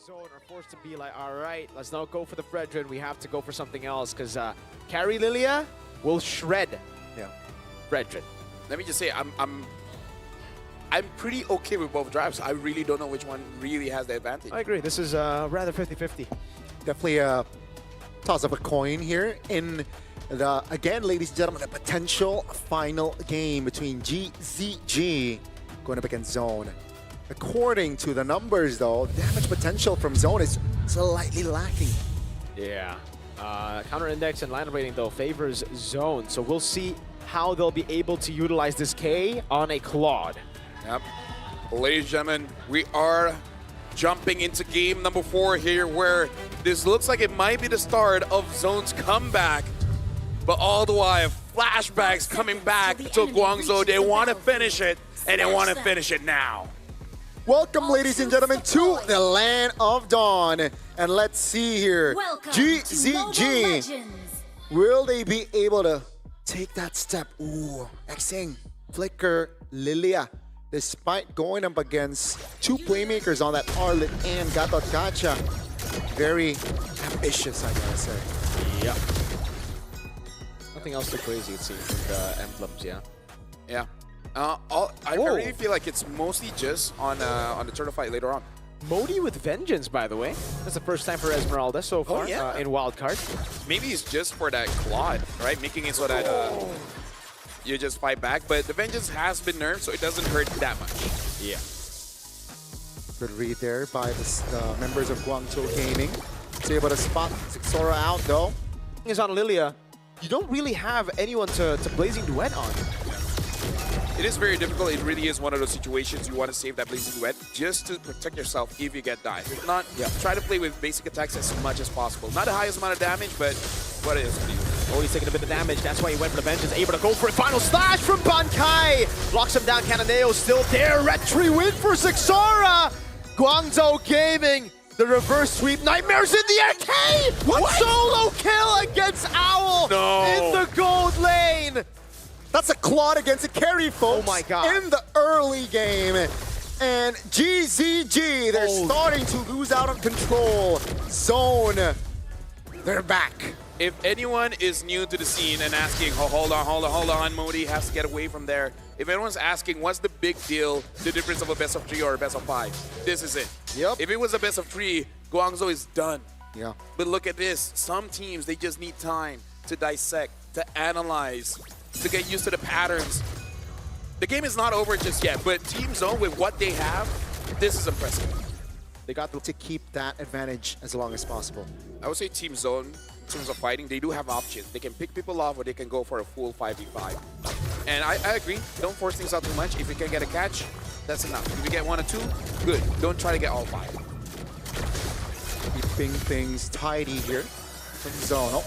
Zone are forced to be like, all right, let's not go for the Fredrin. We have to go for something else because Carry Lilia will shred Fredrin. Let me just say, I'm pretty okay with both drives. I really don't know which one really has the advantage. I agree. This is rather 50-50. Definitely a toss of a coin here in the, again, ladies and gentlemen, the potential final game between GZG going up against Zone. According to the numbers, though, damage potential from Zone is slightly lacking. Yeah. Counter index and line rating, though, favors Zone. So we'll see how they'll be able to utilize this K on a Claude. Yep. Ladies and gentlemen, we are jumping into game number 4 here, where this looks like it might be the start of Zone's comeback. But all the while, flashbacks coming back to Guangzhou. They want to finish it, and they want to finish it now. Welcome, ladies and gentlemen, to the Land of Dawn. And let's see here, GZG, will they be able to take that step? Ooh, Xing, Flicker, Lilia, despite going up against 2 playmakers on that Arlet and Gatot Gacha. Very ambitious, I gotta say. Yep. Nothing else too crazy, it seems, with the emblems, yeah? Yeah. I really feel like it's mostly just on the turtle fight later on. Modi with Vengeance, by the way. That's the first time for Esmeralda so far in Wildcard. Maybe it's just for that Claude, right? Making it so that you just fight back. But the Vengeance has been nerfed, so it doesn't hurt that much. Yeah. Good read there by the members of Guangzhou Gaming. It's able to spot Sora out, though. Is on Lilia, you don't really have anyone to Blazing Duet on. It is very difficult. It really is one of those situations you want to save that Blazing Duet just to protect yourself if you get died. If not, try to play with basic attacks as much as possible. Not the highest amount of damage, but what it is for you. Oh, he's taking a bit of damage. That's why he went for the Vengeance. Able to go for a final slash from Bankai. Blocks him down. Cananeo still there. Retry win for Sixora. Guangzhou Gaming. The reverse sweep. Nightmares in the arcade. What? Solo kill against Owl in the gold lane. That's a Claude against a carry, folks. Oh my god. In the early game. And GZG, they're starting to lose out on control. Zone, they're back. If anyone is new to the scene and asking, oh, hold on, Modi has to get away from there. If anyone's asking, what's the big deal, the difference of a best of 3 or a best of 5? This is it. Yep. If it was a best of 3, Guangzhou is done. Yeah. But look at this. Some teams, they just need time to dissect, to analyze, to get used to the patterns. The game is not over just yet, but Team Zone, with what they have, this is impressive. They got to keep that advantage as long as possible. I would say Team Zone, in terms of fighting, they do have options. They can pick people off or they can go for a full 5v5. And I agree, don't force things out too much. If you can get a catch, that's enough. If you get 1 or 2, good. Don't try to get all 5. Keeping things tidy here from Zone. Oh,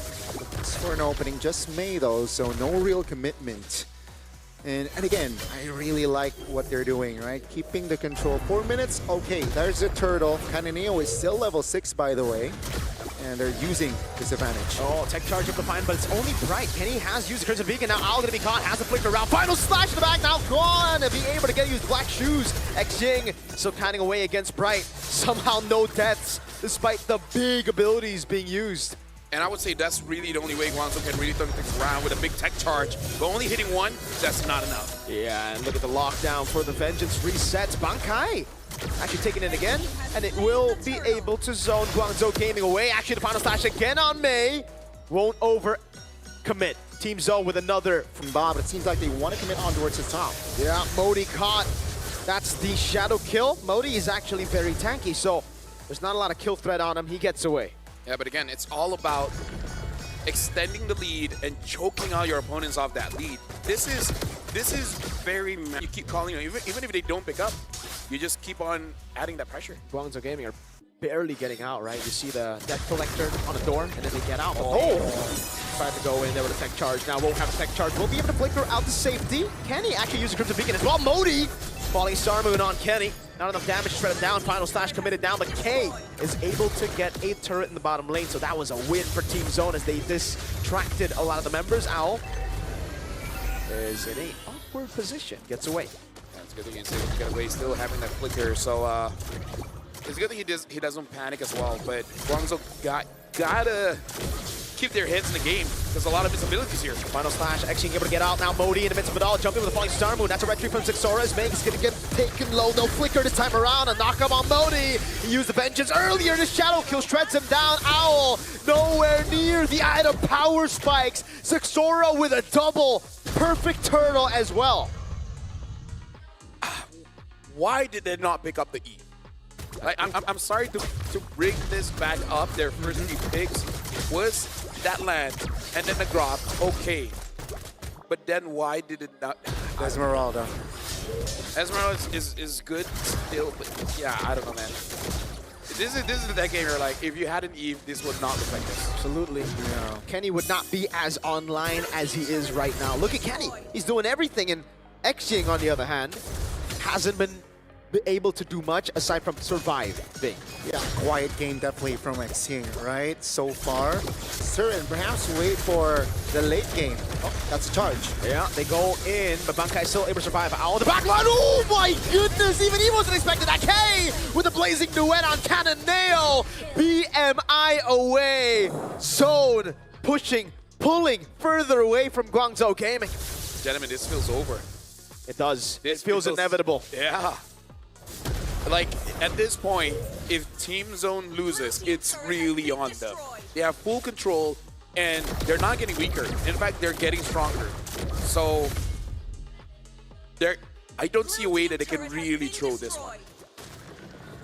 for an opening, just May though, so no real commitment. And again, I really like what they're doing, right? Keeping the control. 4 minutes, okay, there's the turtle. Cananeo is still level 6, by the way. And they're using this advantage. Oh, tech charge up to find, but it's only Bright. Kenny has used the Crimson Beacon. Now Owl gonna be caught, has the flicker around. Final slash in the back, now gone. Be able to get used Black Shoes. Xing still counting away against Bright. Somehow no deaths, despite the big abilities being used. And I would say that's really the only way Guangzhou can really turn things around with a big tech charge. But only hitting 1, that's not enough. Yeah, and look at the lockdown for the Vengeance resets. Bankai actually taking it again, and it will be able to zone Guangzhou Gaming away. Actually, the final slash again on May. Won't over commit. Team Zone with another from Bob. It seems like they want to commit on towards the top. Yeah, Modi caught. That's the shadow kill. Modi is actually very tanky, so there's not a lot of kill threat on him. He gets away. Yeah, but again, it's all about extending the lead and choking out your opponents off that lead. This is very, you keep calling them, even if they don't pick up, you just keep on adding that pressure. Guangzhou Gaming are barely getting out, right? You see the death collector on the door, and then they get out. Tried to go in there with a tech charge. Now won't have a tech charge. Will be able to flicker out to safety. Kenny actually using Crimson Beacon as well. Modi falling Star Moon on Kenny. Not enough damage to shred him down. Final slash committed down, but K is able to get a turret in the bottom lane. So that was a win for Team Zone as they distracted a lot of the members. Owl is in a awkward position. Gets away. That's good thing you can get away, still having that flicker. So It's good that he doesn't panic as well, but Guangzhou gotta keep their heads in the game. There's a lot of visibilities here. Final slash, actually able to get out now. Modi in the midst of it all, jumping with a falling star moon. That's a retry from Zixora's. Meg's gonna get taken low. No flicker this time around. A knockup on Modi. He used the vengeance earlier. The shadow kill shreds him down. Owl nowhere near the item. Power spikes. Zixora with a double. Perfect turtle as well. Why did they not pick up the E? Like, I'm sorry to bring this back up. Their first 3 picks was that land and then the grab. Okay, but then why did it not? Esmeralda. Esmeralda is good still, but yeah, I don't know, man. This is that game where, like, if you had an Eve, this would not look like this. Absolutely. Yeah. Kenny would not be as online as he is right now. Look at Kenny. He's doing everything, and Xing, on the other hand, hasn't been able to do much aside from surviving. Yeah, quiet game definitely from Xing, right? So far. Certain, perhaps wait for the late game. Oh, that's a charge. Yeah, they go in, but Bankai still able to survive. Owl on the back line. Oh my goodness, even he wasn't expecting that. K with a blazing duet on Cannon Nail. BMI away. Zone pushing, pulling further away from Guangzhou Gaming. Gentlemen, this feels over. It does. This It feels inevitable. Yeah. Like, at this point, if Team Zone loses, it's really on them. They have full control, and they're not getting weaker. In fact, they're getting stronger. So, I don't see a way that they can really throw this one.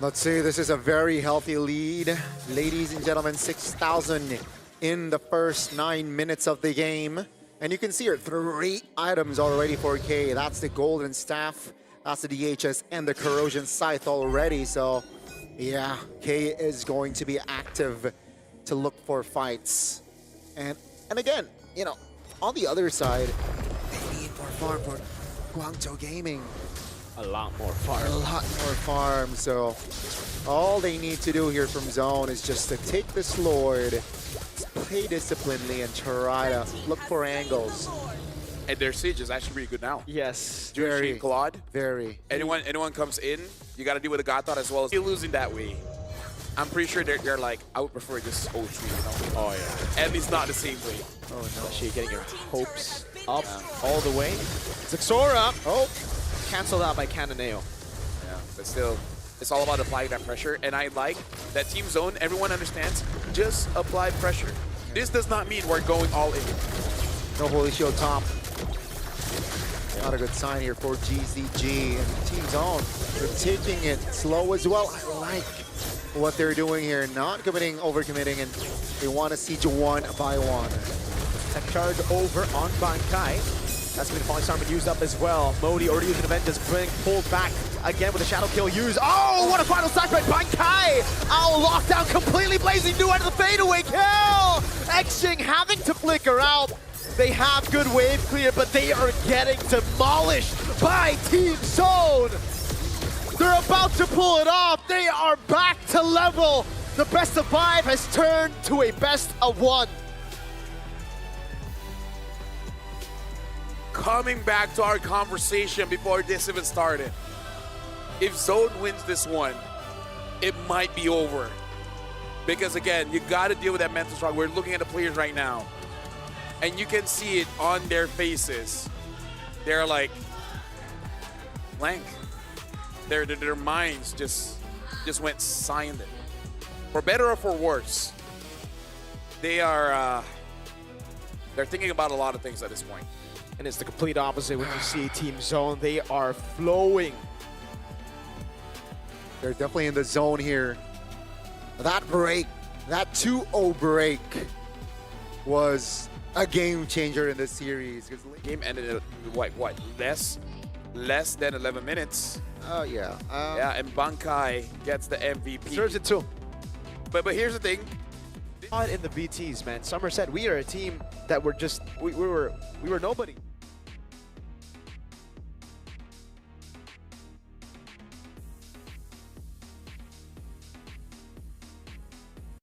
Let's see, this is a very healthy lead. Ladies and gentlemen, 6,000 in the first 9 minutes of the game. And you can see here, 3 items already for K. That's the Golden Staff. That's the DHS and the Corrosion Scythe already, so yeah, K is going to be active to look for fights. And again, you know, on the other side, they need more farm for Guangzhou Gaming. A lot more farm. A lot more farm, so all they need to do here from Zone is just to take this Lord, play disciplinedly, and try to look for angles. And their siege is actually pretty good now. Yes. Very. Claude. Very. Anyone comes in, you got to deal with a God Thought as well as you're losing that way. I'm pretty sure they're like, I would prefer just 0-3, you know? Oh, yeah. At least not the same way. Oh, no. Especially getting your hopes up all the way. Zixora. Oh, canceled out by Cannonale. Yeah, but still, it's all about applying that pressure. And I like that Team Zone, everyone understands, just apply pressure. This does not mean we're going all in. No Holy Shield top. Not a good sign here for GZG and Team Zone. They're taking it slow as well. I like what they're doing here. Not overcommitting, and they want to siege 1 by 1. Tech charge over on Bankai. That's going to be falling star used up as well. Modi already using the Vengeance, pulled back again with a shadow kill used. Oh, what a final slash by Bankai! Owl locked down completely, blazing new out of the fadeaway kill! Xing having to flicker out. They have good wave clear, but they are getting demolished by Team Zone. They're about to pull it off. They are back to level. The best of 5 has turned to a best of 1. Coming back to our conversation before this even started. If Zone wins this one, it might be over. Because again, you got to deal with that mental struggle. We're looking at the players right now. And you can see it on their faces. They're like blank. Their minds just went silent. For better or for worse, they're thinking about a lot of things at this point. And it's the complete opposite when you see Team Zone. They are flowing. They're definitely in the zone here. That break, that 2-0 break was a game changer in this series. Game ended at what? Less than 11 minutes. Oh yeah. Yeah, and Bankai gets the MVP. Deserves it too. But here's the thing. In the BTs, man. Summer said we are a team that were just we were nobody.